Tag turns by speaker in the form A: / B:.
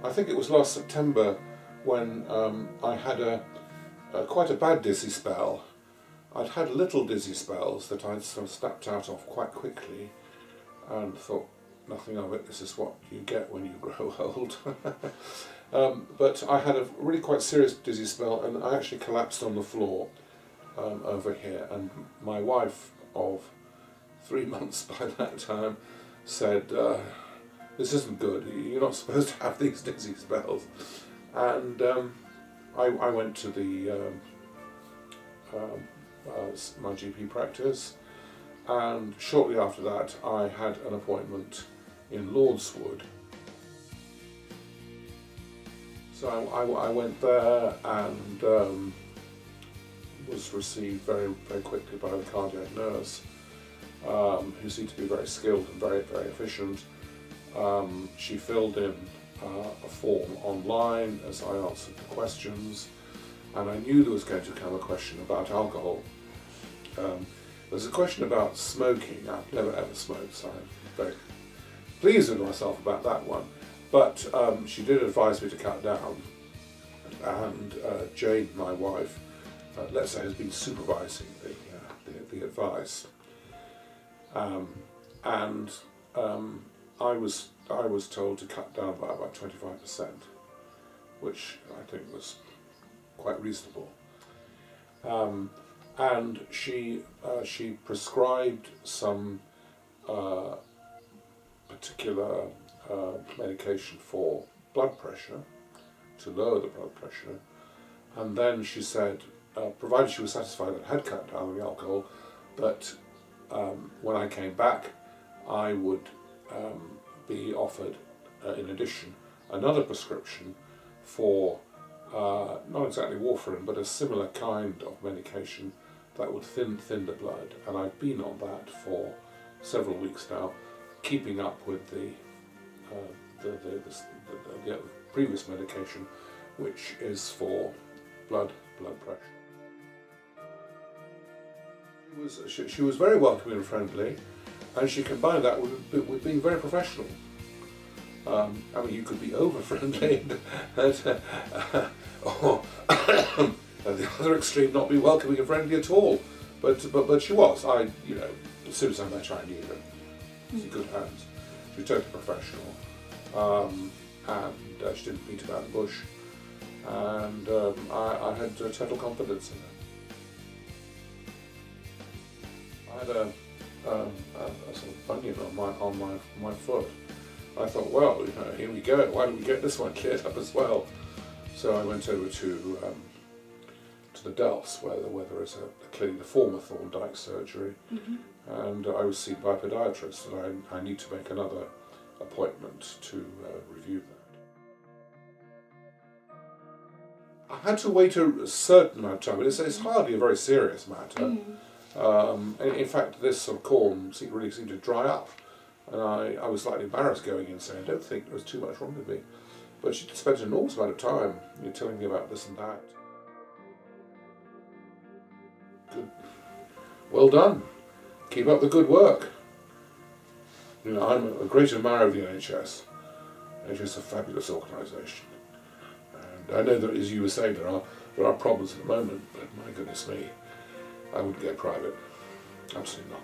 A: I think it was last September when I had quite a bad dizzy spell. I'd had little dizzy spells that I'd sort of snapped out of quite quickly and thought nothing of it, this is what you get when you grow old. But I had a really quite serious dizzy spell and I actually collapsed on the floor over here, and my wife of 3 months by that time said, this isn't good, you're not supposed to have these dizzy spells. And I went to my GP practice, and shortly after that I had an appointment in Lordswood. So I went there and was received very quickly by the cardiac nurse, who seemed to be very skilled and very efficient. She filled in a form online as I answered the questions, and I knew there was going to come a question about alcohol. There's a question about smoking. I've never ever smoked, so I'm very pleased with myself about that one. But she did advise me to cut down, and Jane, my wife, let's say, has been supervising the advice. I was told to cut down by about 25%, which I think was quite reasonable. And she prescribed some particular medication for blood pressure, to lower the blood pressure, and then she said, provided she was satisfied that I had cut down on the alcohol, that when I came back I would be offered, in addition, another prescription for not exactly warfarin, but a similar kind of medication that would thin the blood, and I've been on that for several weeks now, keeping up with the previous medication, which is for blood pressure. She was very welcoming and friendly, and she combined that with being very professional. I mean, you could be over-friendly, or at the other extreme, not be welcoming and friendly at all. But she was. As soon as I met her, I knew that she was in good hands. She was totally professional, and she didn't beat about the bush, and I had total confidence in her. I had a sort of bunion on my foot. I thought, well, here we go. Why don't we get this one cleared up as well? So I went over to the Delphs, where there is clearly the former Thorndike surgery, and I was seen by a podiatrist, and I need to make another appointment to review that. I had to wait a certain amount of time, but it's hardly a very serious matter. In fact, this sort of corn really seemed to dry up, and I was slightly embarrassed going in saying, I don't think there was too much wrong with me. But she spent an enormous amount of time telling me about this and that. Good. Well done. Keep up the good work. I'm a great admirer of the NHS. The NHS is a fabulous organisation. And I know that, as you were saying, there are problems at the moment, but my goodness me, I wouldn't go private. Absolutely not.